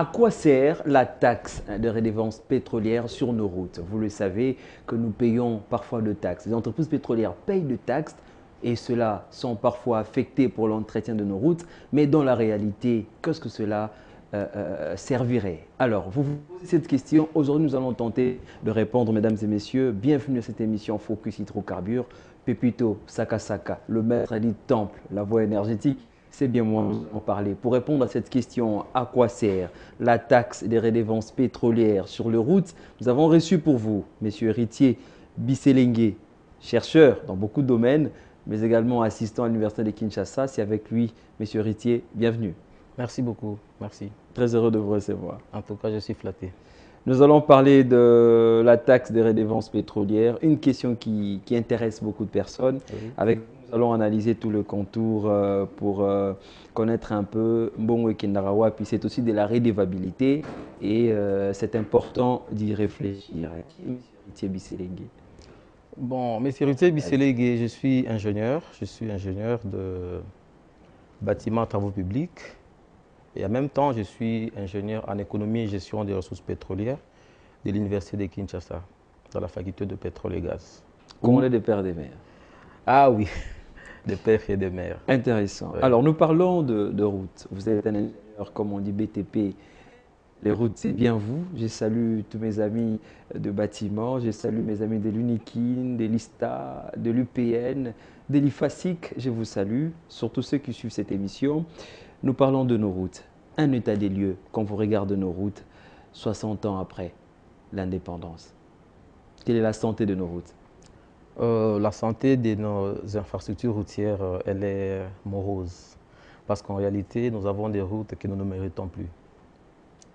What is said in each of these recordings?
À quoi sert la taxe de redevance pétrolière sur nos routes? Vous le savez que nous payons parfois de taxes. Les entreprises pétrolières payent de taxes et cela sont parfois affectés pour l'entretien de nos routes. Mais dans la réalité, qu'est-ce que cela servirait? Alors, vous vous posez cette question. Aujourd'hui, nous allons tenter de répondre, mesdames et messieurs. Bienvenue à cette émission Focus Hydrocarbures. Pepito Sakasaka, le maître dit temple, la voie énergétique. C'est bien moi en parler. Pour répondre à cette question, à quoi sert la taxe des redevances pétrolières sur les routes? Nous avons reçu pour vous M. Héritier Bisselengue, chercheur dans beaucoup de domaines, mais également assistant à l'Université de Kinshasa. C'est avec lui, M. Héritier, bienvenue. Merci beaucoup, merci. Très heureux de vous recevoir. En tout cas, je suis flatté. Nous allons parler de la taxe des redevances pétrolières, une question qui intéresse beaucoup de personnes. Oui. Avec nous allons analyser tout le contour pour connaître un peu Mbongo et Kendarawa, puis c'est aussi de la redevabilité et c'est important d'y réfléchir. Qui est M. Bisselengue? Bon, Monsieur Rutier Bisselengue, je suis ingénieur de bâtiments travaux publics et en même temps, je suis ingénieur en économie et gestion des ressources pétrolières de l'Université de Kinshasa, dans la faculté de pétrole et gaz. Congolais des pères des mers. Ah oui, des pères et des mères. Intéressant. Ouais. Alors, nous parlons de route. Vous êtes un ingénieur, comme on dit, BTP. Les routes, c'est bien vous. Je salue tous mes amis de bâtiment. Je salue mes amis de l'UNIKIN, de l'ISTA, de l'UPN, de l'IFASIC. Je vous salue, surtout ceux qui suivent cette émission. Nous parlons de nos routes. Un état des lieux, quand vous regardez nos routes, 60 ans après l'indépendance. Quelle est la santé de nos routes? La santé de nos infrastructures routières, elle est morose. Parce qu'en réalité, nous avons des routes que nous ne méritons plus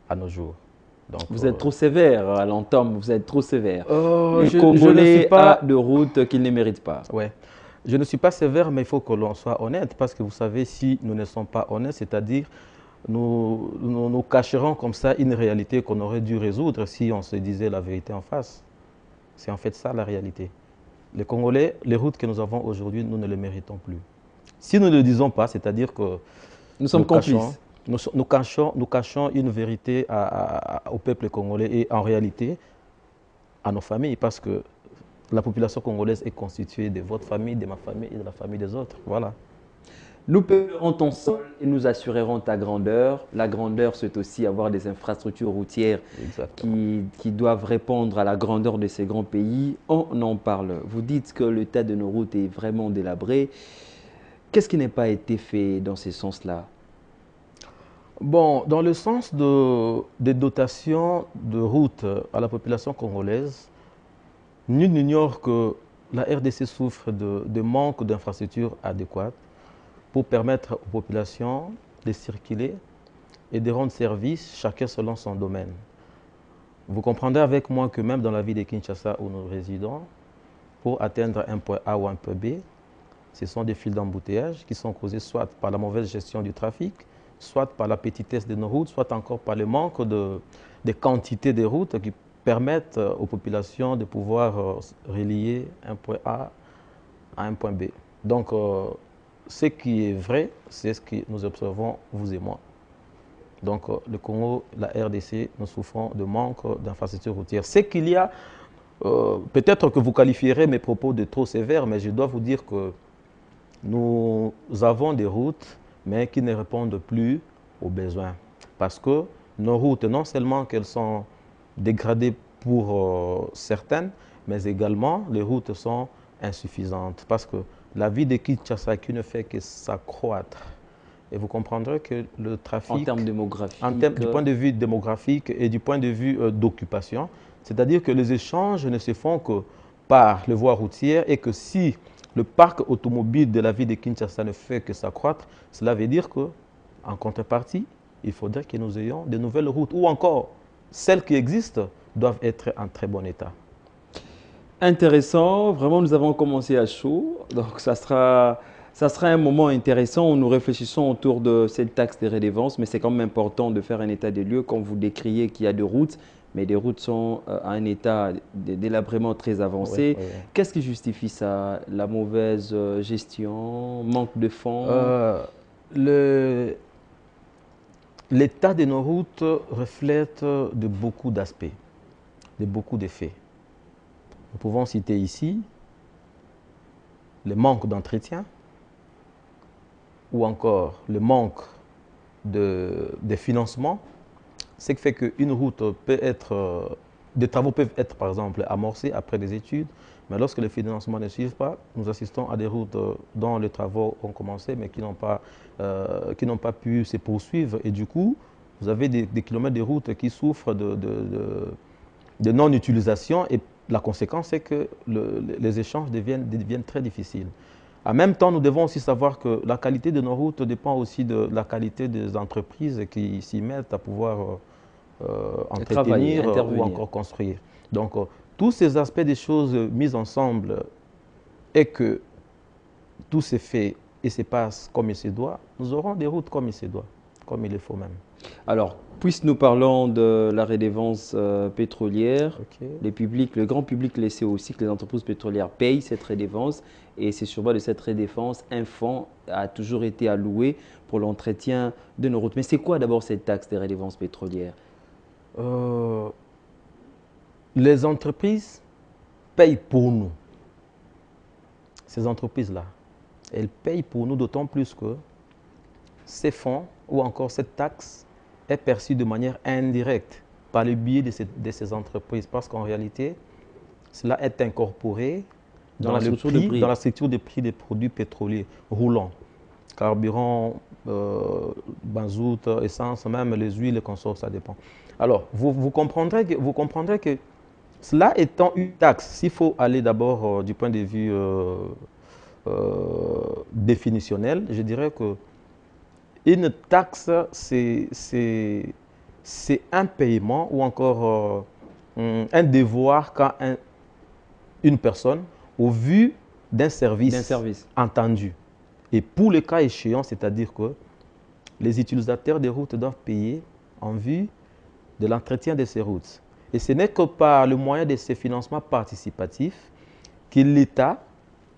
à nos jours. Donc, vous êtes trop sévère à l'entendre, vous êtes trop sévère. Le je ne Congolais suis pas... a de routes qu'il ne mérite pas. Ouais. Je ne suis pas sévère, mais il faut que l'on soit honnête. Parce que vous savez, si nous ne sommes pas honnêtes, c'est-à-dire nous cacherons comme ça une réalité qu'on aurait dû résoudre si on se disait la vérité en face. C'est en fait ça la réalité. Les Congolais, les routes que nous avons aujourd'hui, nous ne les méritons plus. Si nous ne le disons pas, c'est-à-dire que nous sommes complices. Nous cachons une vérité au peuple congolais et en réalité à nos familles, parce que la population congolaise est constituée de votre famille, de ma famille et de la famille des autres. Voilà. Nous paierons ton sol et nous assurerons ta grandeur. La grandeur, c'est aussi avoir des infrastructures routières qui doivent répondre à la grandeur de ces grands pays. On en parle. Vous dites que l'état de nos routes est vraiment délabré. Qu'est-ce qui n'a pas été fait dans ce sens-là? Bon, dans le sens des dotations de routes à la population congolaise, nul n'ignore que la RDC souffre de manque d'infrastructures adéquates pour permettre aux populations de circuler et de rendre service, chacun selon son domaine. Vous comprendrez avec moi que même dans la ville de Kinshasa où nous résidons, pour atteindre un point A ou un point B, ce sont des files d'embouteillage qui sont causées soit par la mauvaise gestion du trafic, soit par la petitesse de nos routes, soit encore par le manque de quantité de routes qui permettent aux populations de pouvoir relier un point A à un point B. Donc, ce qui est vrai, c'est ce que nous observons, vous et moi. Donc, le Congo, la RDC, nous souffrons de manque d'infrastructures routières. C'est qu'il y a, peut-être que vous qualifierez mes propos de trop sévères, mais je dois vous dire que nous avons des routes, mais qui ne répondent plus aux besoins. Parce que nos routes, non seulement qu'elles sont dégradées pour certaines, mais également les routes sont insuffisantes. Parce que la vie de Kinshasa qui ne fait que s'accroître. Et vous comprendrez que le trafic, en termes démographiques, du point de vue démographique et du point de vue d'occupation, c'est-à-dire que les échanges ne se font que par les voies routières et que si le parc automobile de la ville de Kinshasa ne fait que s'accroître, cela veut dire qu'en contrepartie, il faudrait que nous ayons de nouvelles routes ou encore celles qui existent doivent être en très bon état. Intéressant, vraiment nous avons commencé à chaud, donc ça sera un moment intéressant où nous réfléchissons autour de cette taxe des redevances, mais c'est quand même important de faire un état des lieux, comme vous décriez qu'il y a des routes, mais les routes sont à un état de délabrement très avancé. Oui. Qu'est-ce qui justifie ça? La mauvaise gestion, manque de fonds? l'état de nos routes reflète de beaucoup d'aspects, de beaucoup d'effets. Nous pouvons citer ici le manque d'entretien ou encore le manque de financement, ce qui fait qu'une route peut être, des travaux peuvent être par exemple amorcés après des études, mais lorsque les financements ne suivent pas, nous assistons à des routes dont les travaux ont commencé mais qui n'ont pas pu se poursuivre, et du coup, vous avez des kilomètres de routes qui souffrent de non-utilisation, et la conséquence c'est que les échanges deviennent très difficiles. En même temps, nous devons aussi savoir que la qualité de nos routes dépend aussi de la qualité des entreprises qui s'y mettent à pouvoir entretenir ou encore construire. Donc, tous ces aspects des choses mises ensemble et que tout s'est fait et se passe comme il se doit, nous aurons des routes comme il se doit, comme il le faut même. Alors, puisque nous parlons de la redevance pétrolière, le grand public le sait aussi que les entreprises pétrolières payent cette redevance, et c'est sur base de cette redevance, un fonds a toujours été alloué pour l'entretien de nos routes. Mais c'est quoi d'abord cette taxe de redevance pétrolière? Les entreprises payent pour nous. Ces entreprises-là, elles payent pour nous d'autant plus que ces fonds ou encore cette taxe est perçue de manière indirecte par le biais de ces entreprises, parce qu'en réalité, cela est incorporé dans la structure des prix des produits pétroliers roulants, carburant, mazout, essence, même les huiles, les consorts, ça dépend. Alors, vous comprendrez que cela étant une taxe, s'il faut aller d'abord du point de vue définitionnel, je dirais que une taxe, c'est un paiement ou encore un devoir qu'a une personne au vu d'un service entendu. Et pour le cas échéant, c'est-à-dire que les utilisateurs des routes doivent payer en vue de l'entretien de ces routes. Et ce n'est que par le moyen de ces financements participatifs que l'État,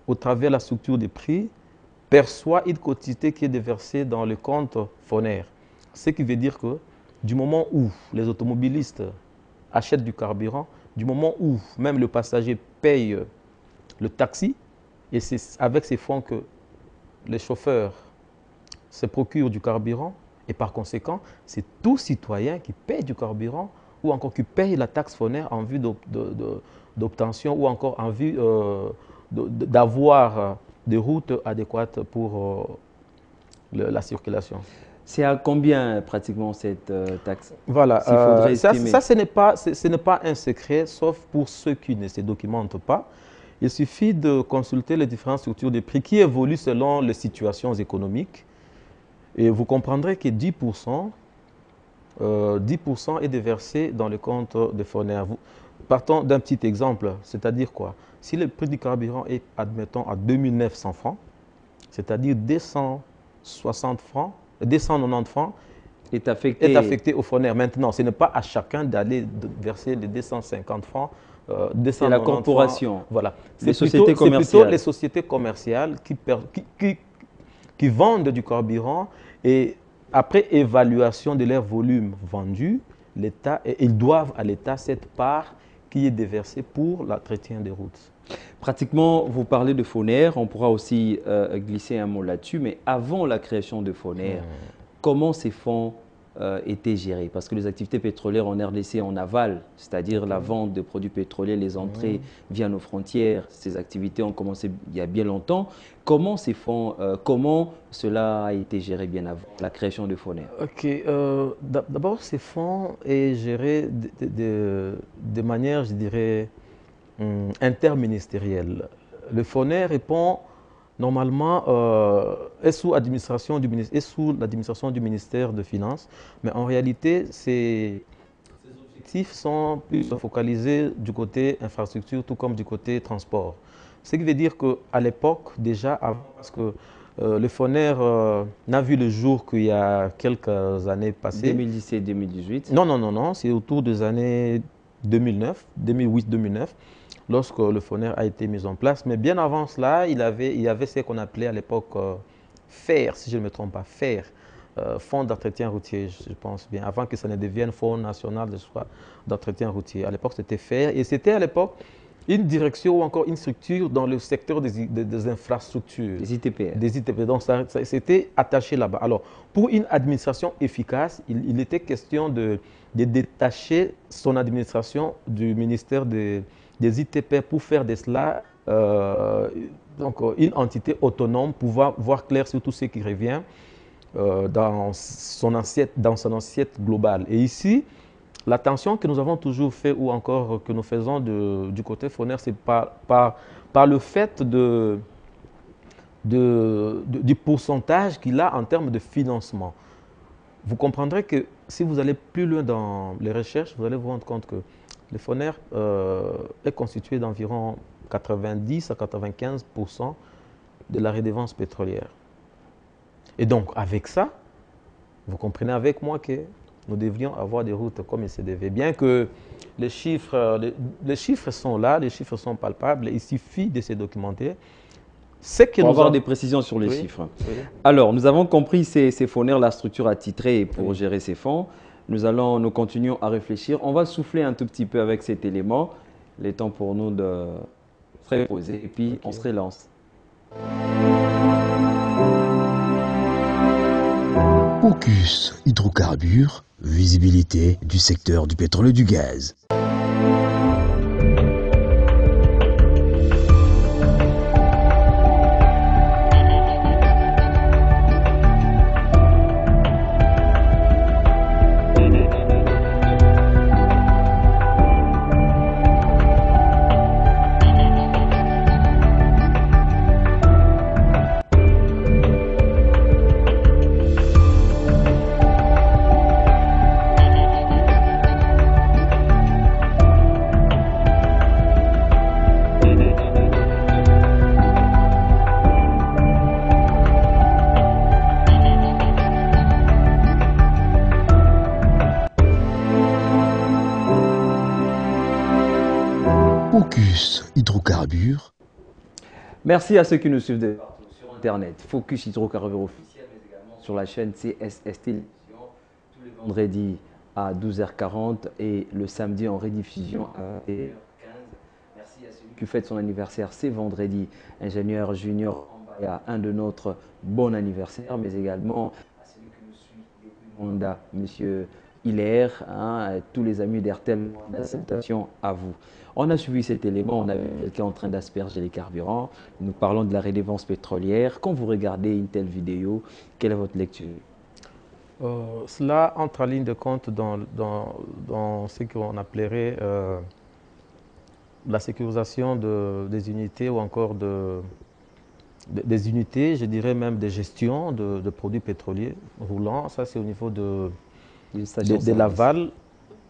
au travers de la structure des prix, perçoit une quantité qui est déversée dans le compte FONER. Ce qui veut dire que du moment où les automobilistes achètent du carburant, du moment où même le passager paye le taxi, et c'est avec ces fonds que les chauffeurs se procurent du carburant, et par conséquent, c'est tout citoyen qui paye du carburant ou encore qui paye la taxe FONER en vue d'obtention ou encore en vue d'avoir des routes adéquates pour la circulation. C'est à combien pratiquement cette taxe? Voilà, ça ce n'est pas un secret, sauf pour ceux qui ne se documentent pas. Il suffit de consulter les différentes structures de prix qui évoluent selon les situations économiques. Et vous comprendrez que 10% est déversé dans le compte de FONER. Partons d'un petit exemple, c'est-à-dire quoi? Si le prix du carburant est, admettons, à 2900 francs, c'est-à-dire 260 francs, 290 francs est affecté au FONER. Maintenant, ce n'est pas à chacun d'aller verser les 250 francs. C'est la corporation. Francs. Voilà. C'est plutôt les sociétés commerciales qui vendent du carburant, et après évaluation de leur volume vendu, ils doivent à l'État cette part qui est déversée pour l'entretien des routes. Pratiquement, vous parlez de FONER, on pourra aussi glisser un mot là-dessus, mais avant la création de FONER, comment ces fonds étaient gérés? Parce que les activités pétrolières en RDC en aval, c'est-à-dire la vente de produits pétroliers, les entrées via nos frontières, ces activités ont commencé il y a bien longtemps. Comment ces fonds, comment cela a été géré bien avant la création de FONER? Ok, d'abord ces fonds est géré de manière, je dirais, interministérielle. Le FONER répond normalement est sous l'administration du ministère des Finances, mais en réalité, ces objectifs sont plus focalisés du côté infrastructure, tout comme du côté transport. Ce qui veut dire qu'à l'époque, déjà, parce que le FONER n'a vu le jour qu'il y a quelques années passées. 2017-2018? Non, c'est autour des années 2008-2009. Lorsque le FONER a été mis en place. Mais bien avant cela, il y avait ce qu'on appelait à l'époque FAIR, si je ne me trompe pas, FAIR, fonds d'entretien routier, je pense bien, avant que ça ne devienne fonds national d'entretien routier. À l'époque, c'était FAIR, et c'était à l'époque une direction ou encore une structure dans le secteur des infrastructures. Les ITPR. Des ITPR. Donc, c'était attaché là-bas. Alors, pour une administration efficace, il était question de détacher son administration du ministère des ITPR pour faire de cela donc, une entité autonome, pouvoir voir clair sur tout ce qui revient dans son assiette globale. Et ici, l'attention que nous avons toujours fait ou encore que nous faisons du côté FONER, c'est par le fait du pourcentage qu'il a en termes de financement. Vous comprendrez que si vous allez plus loin dans les recherches, vous allez vous rendre compte que le FONER est constitué d'environ 90 à 95% de la redevance pétrolière. Et donc, avec ça, vous comprenez avec moi que nous devrions avoir des routes comme il se devait. Bien que les chiffres sont là, les chiffres sont palpables, il suffit de se documenter. Pour avoir des précisions sur les chiffres. Oui. Alors, nous avons compris c'est FONER, la structure attitrée pour gérer ces fonds. Nous continuons à réfléchir. On va souffler un tout petit peu avec cet élément. Il est temps pour nous de se reposer et puis on se relance. Focus hydrocarbures, visibilité du secteur du pétrole et du gaz. Focus hydrocarbures. Merci à ceux qui nous suivent sur Internet. Focus hydrocarbures officiel, mais également sur la chaîne CSST Télévision, tous les vendredis à 12h40 et le samedi en rediffusion à 1h15. Merci à celui qui fête son anniversaire, c'est vendredi, ingénieur junior Ambaya, un de notre bon anniversaire, mais également à celui qui nous suit depuis Monda, monsieur Hilaire, tous les amis d'Airtel, salutations à vous. On a suivi cet élément, on avait quelqu'un en train d'asperger les carburants, nous parlons de la redevance pétrolière. Quand vous regardez une telle vidéo, quelle est votre lecture? Cela entre en ligne de compte dans ce qu'on appellerait la sécurisation des unités ou encore des unités, je dirais même des gestions de produits pétroliers roulants. Ça, c'est au niveau de l'aval,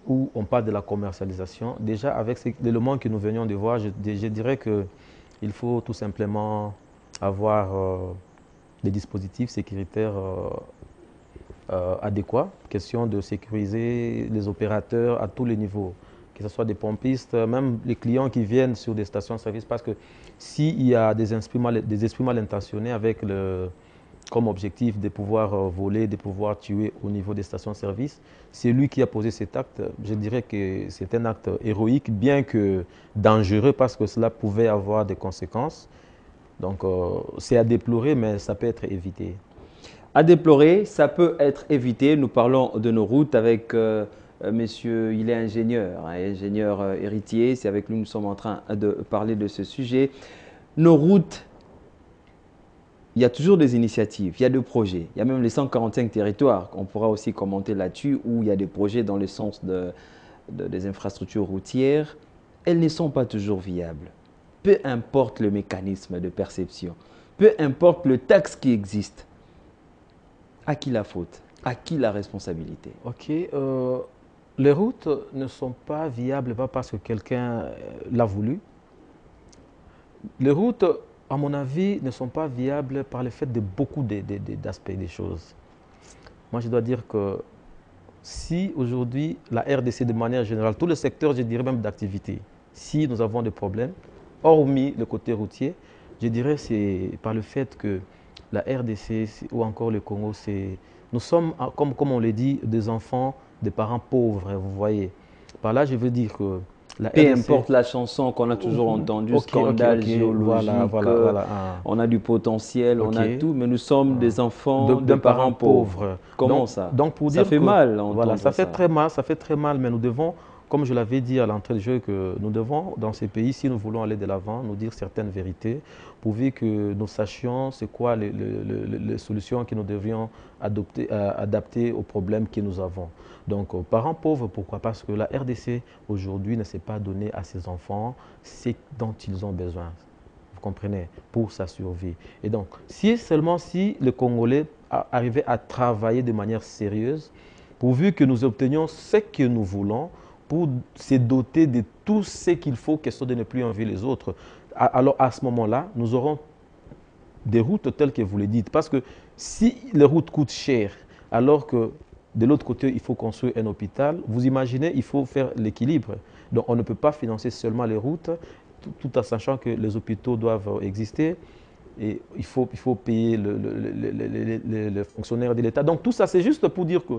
où on parle de la commercialisation. Déjà, avec l'élément que nous venions de voir, je dirais qu'il faut tout simplement avoir des dispositifs sécuritaires adéquats. Question de sécuriser les opérateurs à tous les niveaux, que ce soit des pompistes, même les clients qui viennent sur des stations-service, parce que s'il y a des esprits mal intentionnés avec comme objectif de pouvoir voler, de pouvoir tuer au niveau des stations-service, c'est lui qui a posé cet acte. Je dirais que c'est un acte héroïque, bien que dangereux, parce que cela pouvait avoir des conséquences. Donc, c'est à déplorer, mais ça peut être évité. À déplorer, ça peut être évité. Nous parlons de nos routes avec monsieur, il est ingénieur, ingénieur héritier. C'est avec lui que nous sommes en train de parler de ce sujet. Nos routes, il y a toujours des initiatives, il y a des projets. Il y a même les 145 territoires, on pourra aussi commenter là-dessus, où il y a des projets dans le sens des infrastructures routières. Elles ne sont pas toujours viables. Peu importe le mécanisme de perception, peu importe le taxe qui existe. À qui la faute? À qui la responsabilité? Ok. Les routes ne sont pas viables, pas parce que quelqu'un l'a voulu. Les routes, à mon avis, ne sont pas viables par le fait de beaucoup d'aspects des choses. Moi, je dois dire que si aujourd'hui, la RDC, de manière générale, tous les secteurs, je dirais même d'activité, si nous avons des problèmes, hormis le côté routier, je dirais c'est par le fait que la RDC ou encore le Congo, c'est nous sommes, comme on le dit, des enfants des parents pauvres, vous voyez. Par là, je veux dire que la Peu RDC... importe la chanson qu'on a toujours entendue, Ok, scandale ok, géologique, voilà, ah. on a du potentiel, on a Ok. tout, mais nous sommes des enfants de D'un parents parent pauvres. pauvre. Comment ça? Donc pour Ça dire fait que, mal voilà, entendre ça. ça fait très mal, mais nous devons, comme je l'avais dit à l'entrée du jeu, que nous devons, dans ces pays, si nous voulons aller de l'avant, nous dire certaines vérités, pourvu que nous sachions c'est quoi les solutions que nous devrions adapter aux problèmes que nous avons. Donc, parents pauvres, pourquoi? Parce que la RDC, aujourd'hui, ne s'est pas donnée à ses enfants ce dont ils ont besoin. Vous comprenez, pour sa survie. Et donc, seulement si le Congolais arrivait à travailler de manière sérieuse, pourvu que nous obtenions ce que nous voulons, pour se doter de tout ce qu'il faut, question de ne plus envier les autres. Alors, à ce moment-là, nous aurons des routes telles que vous le dites. Parce que si les routes coûtent cher, alors que de l'autre côté, il faut construire un hôpital, vous imaginez, il faut faire l'équilibre. Donc, on ne peut pas financer seulement les routes, tout en sachant que les hôpitaux doivent exister et il faut payer les fonctionnaires de l'État. Donc tout ça, c'est juste pour dire que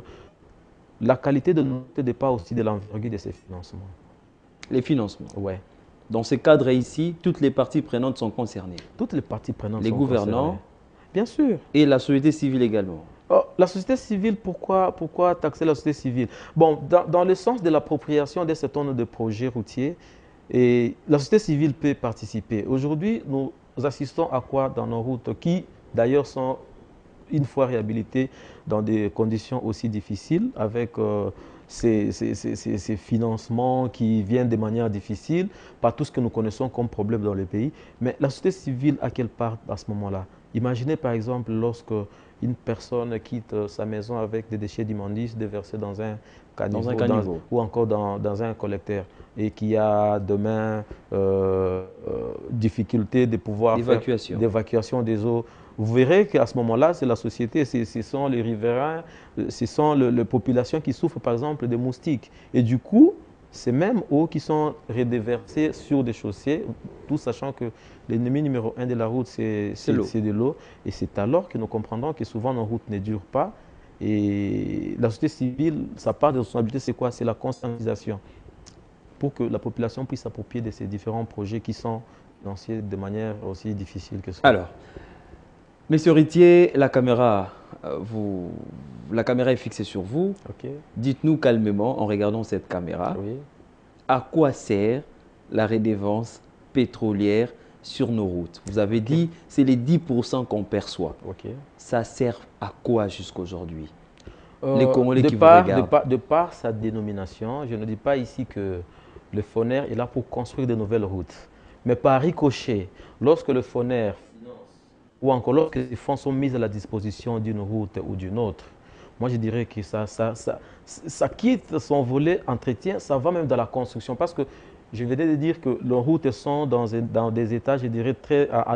la qualité de notre ne dépend aussi de l'envergure de ces financements. Les financements. Ouais. Dans ce cadre ici, toutes les parties prenantes sont concernées. Toutes les parties prenantes les sont gouvernants, concernées. Bien sûr. Et la société civile également. Oh, la société civile, pourquoi taxer la société civile? Bon, dans le sens de l'appropriation d'un certain nombre de projets routiers, et la société civile peut participer. Aujourd'hui, nous assistons à quoi dans nos routes qui, d'ailleurs, sont une fois réhabilitées dans des conditions aussi difficiles, avec ces financements qui viennent de manière difficile, par tout ce que nous connaissons comme problème dans le pays. Mais la société civile, à quelle part à ce moment-là? Imaginez par exemple lorsque une personne quitte sa maison avec des déchets d'immondices déversés dans un caniveau, ou encore dans un collecteur, et qui a demain difficulté de pouvoir faire d'évacuation des eaux. Vous verrez qu'à ce moment-là, c'est la société, ce sont les riverains, ce sont les populations qui souffrent par exemple des moustiques. Et du coup, c'est même eaux qui sont redéversées sur des chaussées, tout sachant que l'ennemi numéro 1 de la route, c'est de l'eau. Et c'est alors que nous comprendrons que souvent nos routes ne durent pas. Et la société civile, sa part de responsabilité, c'est quoi? C'est la conscientisation, pour que la population puisse s'approprier de ces différents projets qui sont financés de manière aussi difficile que ça. Alors, Monsieur Ritier, la caméra est fixée sur vous. Okay. Dites-nous calmement, en regardant cette caméra, oui, à quoi sert la redevance pétrolière sur nos routes? Vous avez dit c'est les 10% qu'on perçoit. Ça sert à quoi jusqu'aujourd'hui? Les Congolais qui vous regardent. De par sa dénomination, je ne dis pas ici que le FONER est là pour construire de nouvelles routes. Mais par ricochet, lorsque le FONER ou encore lorsque les fonds sont mis à la disposition d'une route ou d'une autre, moi je dirais que ça quitte son volet entretien, ça va même dans la construction. Parce que je venais de dire que les routes sont dans des états, je dirais,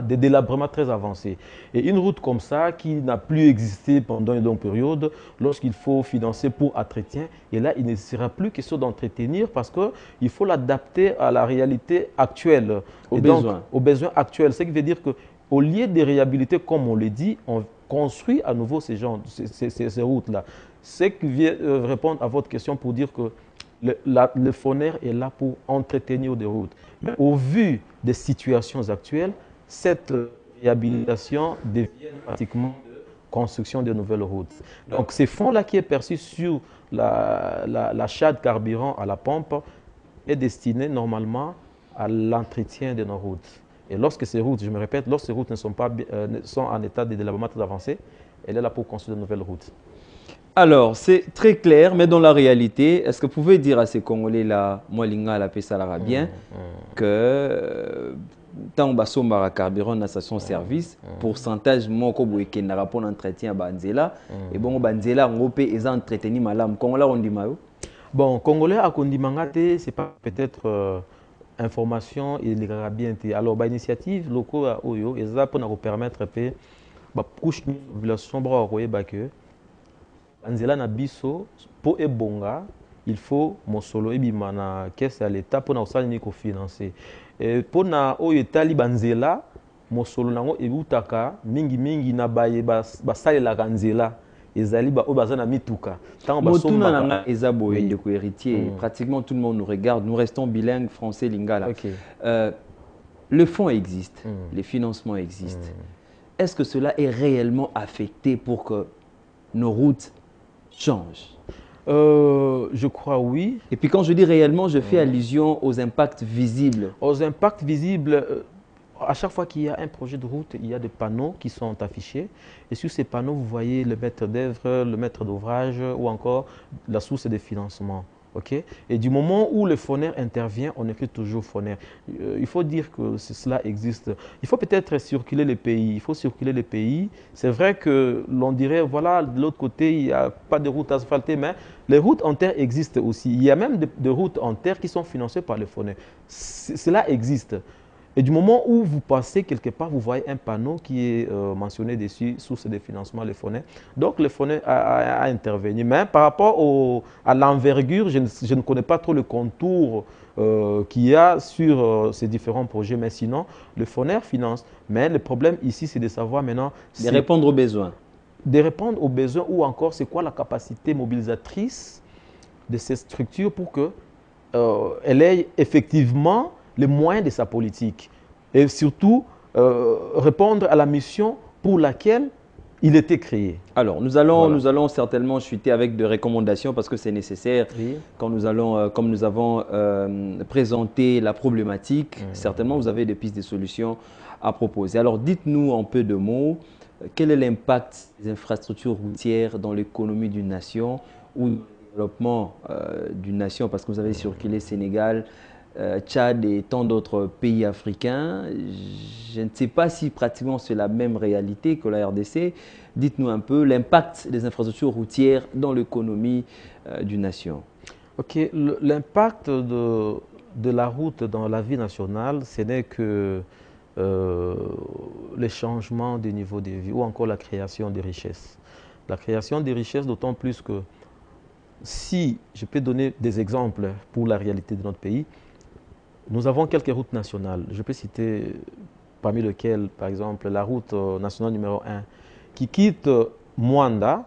des délabrements très avancés. Et une route comme ça, qui n'a plus existé pendant une longue période, lorsqu'il faut financer pour entretien, et là, il ne sera plus question d'entretenir parce qu'il faut l'adapter à la réalité actuelle. Aux besoins actuels. Ce qui veut dire qu'au lieu de réhabiliter, comme on le dit, on construit à nouveau ces routes-là. Ce qui vient répondre à votre question pour dire que le FONER est là pour entretenir des routes. Mais au vu des situations actuelles, cette réhabilitation devient pratiquement de construction de nouvelles routes. Donc, ces fonds-là qui est perçu sur l'achat de carburant à la pompe est destiné normalement à l'entretien de nos routes. Et lorsque ces routes, je me répète, lorsque ces routes ne sont pas sont en état de délabrement très avancé, elle est là pour construire de nouvelles routes. Alors, c'est très clair, mais dans la réalité, est-ce que vous pouvez dire à ces Congolais-là, moi, Linga, la paix, ça l'ira bien, que tant que on carburant dans la station-service, pourcentage moko boyeke na rapport entretien à Banzela, et bon, Banzela, on peut les entretenir malam. Congolais, on dit mayo? Bon, Congolais, à Kondimangate, c'est pas peut-être information et les bien. Alors, l'initiative locaux à Oyo, et ça pour nous permettre de couche de population que Anzela na biso po ebonga, il faut mosolo ebima na caisse à l'état pour na osala ni ko financer. Et pour na oyo etali banzela mosolo nango ebutaka mingi na baye basalela kanzela ezali ba o bazana mituka tant ba Motuna somba nanga ezabo Oui. de héritier. Pratiquement tout le monde nous regarde. Nous restons bilingues français lingala. OK. Le fonds existe, les financements existent. Est-ce que cela est réellement affecté pour que nos routes changent? Je crois oui. Et puis quand je dis réellement, je fais allusion aux impacts visibles. Aux impacts visibles, à chaque fois qu'il y a un projet de route, il y a des panneaux qui sont affichés. Et sur ces panneaux, vous voyez le maître d'œuvre, le maître d'ouvrage ou encore la source de financement. Okay? Et du moment où le FONER intervient, on écrit toujours FONER. Il faut dire que cela existe. Il faut peut-être circuler les pays. Il faut circuler les pays. C'est vrai que l'on dirait, voilà, de l'autre côté, il n'y a pas de route asphaltée, mais les routes en terre existent aussi. Il y a même des routes en terre qui sont financées par le FONER. Cela existe. Et du moment où vous passez quelque part, vous voyez un panneau qui est mentionné dessus, source de financement, le FONER. Donc, le FONER a intervenu. Mais par rapport à l'envergure, je ne connais pas trop le contour qu'il y a sur ces différents projets. Mais sinon, le FONER finance. Mais le problème ici, c'est de savoir maintenant… De répondre aux besoins. De répondre aux besoins ou encore, c'est quoi la capacité mobilisatrice de ces structures pour qu'elle ait effectivement les moyens de sa politique et surtout répondre à la mission pour laquelle il était créé. Alors, nous allons certainement chuter avec des recommandations parce que c'est nécessaire. Oui. Quand nous allons, comme nous avons présenté la problématique, certainement vous avez des pistes de solutions à proposer. Alors, dites-nous en peu de mots, quel est l'impact des infrastructures routières dans l'économie d'une nation ou dans le développement d'une nation, parce que vous avez circulé Sénégal, Tchad et tant d'autres pays africains. Je ne sais pas si pratiquement c'est la même réalité que la RDC. Dites-nous un peu l'impact des infrastructures routières dans l'économie d'une nation. Ok, l'impact de la route dans la vie nationale, ce n'est que les changements de niveau de vie ou encore la création de richesses. La création des richesses, d'autant plus que si je peux donner des exemples pour la réalité de notre pays, nous avons quelques routes nationales. Je peux citer parmi lesquelles, par exemple, la route nationale numéro 1 qui quitte Mwanda,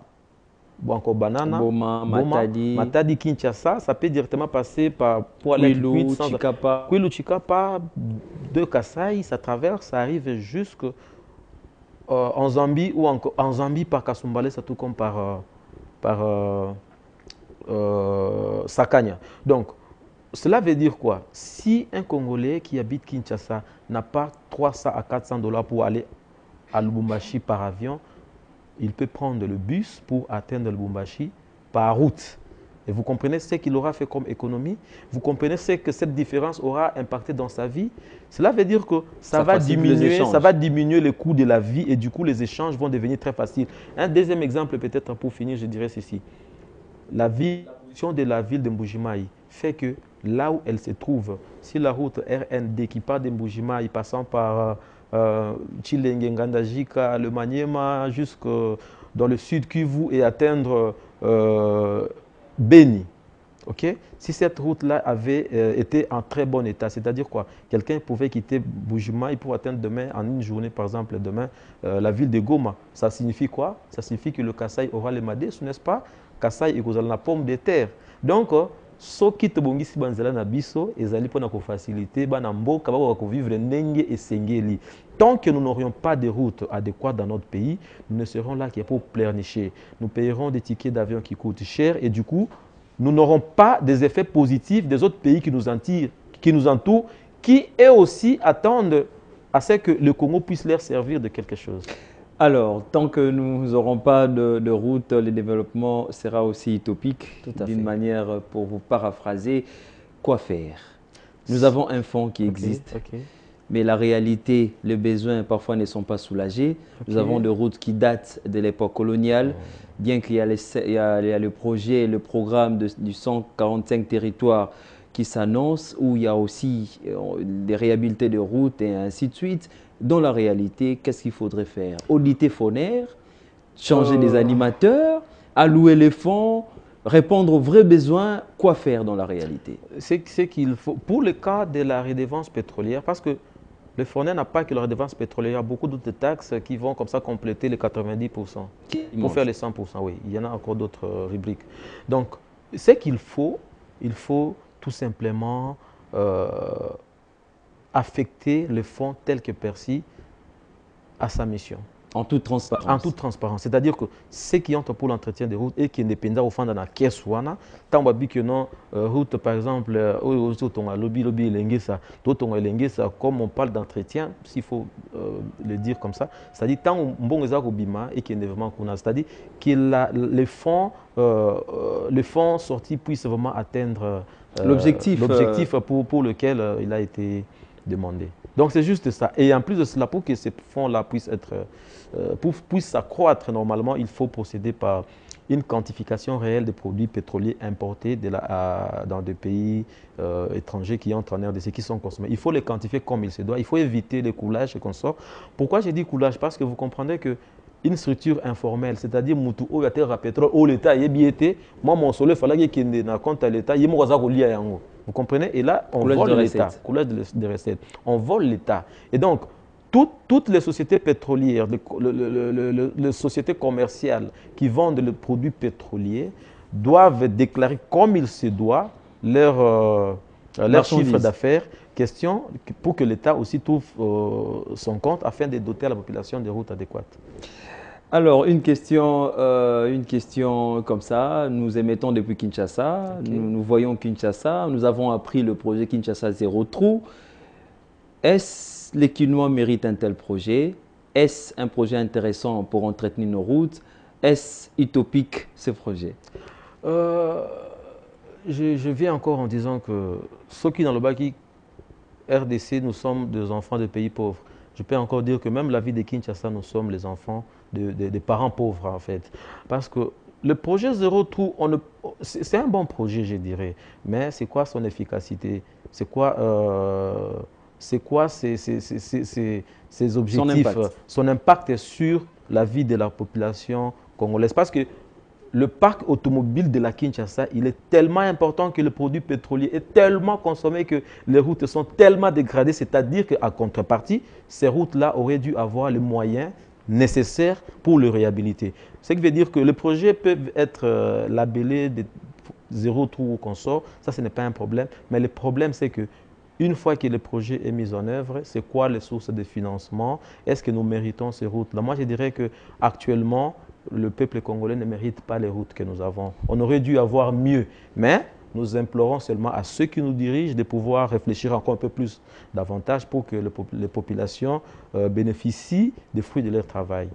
Banco Banana, Boma, Matadi, Kinshasa, ça peut directement passer pour aller Kwilu, Chikapa. Kwilu, Chikapa, de Kasaï, ça traverse, ça arrive jusqu'en Zambie ou en Zambie par Kasumbalé, ça tout comme par Sakanya. Donc, cela veut dire quoi? Si un Congolais qui habite Kinshasa n'a pas 300 à 400 $ pour aller à Lubumbashi par avion, il peut prendre le bus pour atteindre Lubumbashi par route. Et vous comprenez ce qu'il aura fait comme économie? Vous comprenez ce que cette différence aura impacté dans sa vie? Cela veut dire que ça va diminuer le coût de la vie et du coup les échanges vont devenir très faciles. Un deuxième exemple peut-être pour finir, je dirais ceci. La position de la ville de Mbujimayi fait que là où elle se trouve, si la route RND qui part de Mbujimayi passant par Chilenge, Ngandajika, le Maniema, jusque dans le sud Kivu et atteindre Beni. Okay? Si cette route-là avait été en très bon état, c'est-à-dire quoi? Quelqu'un pouvait quitter Mbujimayi pour atteindre demain, en une journée par exemple, demain, la ville de Goma. Ça signifie quoi? Ça signifie que le Kasaï aura les Madés, n'est-ce pas? Kasaï et la pomme de terre. Donc, so kite bongisi banzela na biso ezali pona ko faciliter bana mboka ba ko vivre ndenge esengeli. Tant que nous n'aurions pas de routes adéquates dans notre pays, nous ne serons là que pour pleurnicher. Nous payerons des tickets d'avion qui coûtent cher et du coup, nous n'aurons pas des effets positifs des autres pays qui nous entourent, qui eux aussi attendent à ce que le Congo puisse leur servir de quelque chose. Alors, tant que nous n'aurons pas de route, le développement sera aussi utopique. D'une manière, pour vous paraphraser, quoi faire? Nous avons un fonds qui existe, mais la réalité, les besoins parfois ne sont pas soulagés. Nous avons des routes qui datent de l'époque coloniale, bien qu'il y a le projet, le programme du 145 territoires qui s'annonce, où il y a aussi des réhabilités de routes et ainsi de suite. Dans la réalité, qu'est-ce qu'il faudrait faire? Auditer FONER, changer des animateurs, allouer les fonds, répondre aux vrais besoins. Quoi faire dans la réalité? C'est qu'il faut, pour le cas de la redevance pétrolière, parce que Le fourneur n'a pas que la redevance pétrolière, il y a beaucoup d'autres taxes qui vont comme ça compléter les 90%. Pour faire les 100%, oui. Il y en a encore d'autres rubriques. Donc, c'est qu'il faut, il faut tout simplement affecter le fonds tel que perçu à sa mission. En toute transparence. En toute transparence. C'est-à-dire que ceux qui entrent pour l'entretien des routes et qui ne dépendent au fond de la caisse, tant que non, route par exemple, comme on parle d'entretien, s'il faut le dire comme ça, c'est-à-dire tant bon et qui est vraiment c'est-à-dire que les fonds sortis puissent vraiment atteindre l'objectif pour lequel il a été demandé. Donc c'est juste ça. Et en plus de cela, pour que ces fonds-là puissent s'accroître normalement, il faut procéder par une quantification réelle des produits pétroliers importés dans des pays étrangers qui entrent en RDC, qui sont consommés. Il faut les quantifier comme il se doit. Il faut éviter les coulages et consorts. Pourquoi j'ai dit coulage? Parce que vous comprendrez que une structure informelle, c'est-à-dire Moutou, au pétrole, au l'État, moi, mon soleil, il fallait qu'il y ait un compte à l'État, il y a vous comprenez? Et là, on vole l'État. Coulage de recettes. On vole l'État. Et donc, toutes les sociétés pétrolières, les sociétés commerciales qui vendent les produits pétroliers doivent déclarer comme il se doit leur chiffre d'affaires. Question pour que l'État aussi trouve son compte afin de doter la population de routes adéquates. Alors, une question comme ça. Nous émettons depuis Kinshasa. Okay. Nous voyons Kinshasa. Nous avons appris le projet Kinshasa Zéro Trou. Est-ce les Kinois méritent un tel projet? Est-ce un projet intéressant pour entretenir nos routes? Est-ce utopique ce projet? Je viens encore en disant que ceux qui dans le Baki RDC, nous sommes des enfants de pays pauvres. Je peux encore dire que même la vie de Kinshasa, nous sommes les enfants des parents pauvres en fait. Parce que le projet Zéro Trou, c'est un bon projet, je dirais. Mais c'est quoi son efficacité? C'est quoi ses objectifs? Son impact sur la vie de la population congolaise. Parce que le parc automobile de la Kinshasa, il est tellement important que le produit pétrolier est tellement consommé que les routes sont tellement dégradées. C'est-à-dire qu'à contrepartie, ces routes-là auraient dû avoir les moyens nécessaires pour le réhabiliter. Ce qui veut dire que les projets peuvent être labellés de Zéro Trou ou consort. Ça, ce n'est pas un problème. Mais le problème, c'est que une fois que le projet est mis en œuvre, c'est quoi les sources de financement? Est-ce que nous méritons ces routes-là? Moi, je dirais qu'actuellement, le peuple congolais ne mérite pas les routes que nous avons. On aurait dû avoir mieux, mais nous implorons seulement à ceux qui nous dirigent de pouvoir réfléchir encore un peu plus davantage pour que les populations bénéficient des fruits de leur travail.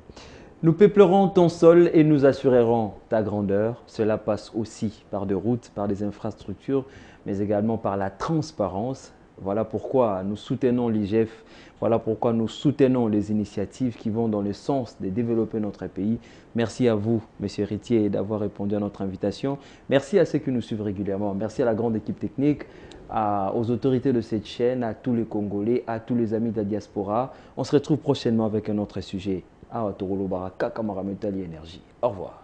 Nous peuplerons ton sol et nous assurerons ta grandeur. Cela passe aussi par des routes, par des infrastructures, mais également par la transparence. Voilà pourquoi nous soutenons l'IGF, voilà pourquoi nous soutenons les initiatives qui vont dans le sens de développer notre pays. Merci à vous, Monsieur Héritier, d'avoir répondu à notre invitation. Merci à ceux qui nous suivent régulièrement. Merci à la grande équipe technique, aux autorités de cette chaîne, à tous les Congolais, à tous les amis de la diaspora. On se retrouve prochainement avec un autre sujet. Au revoir.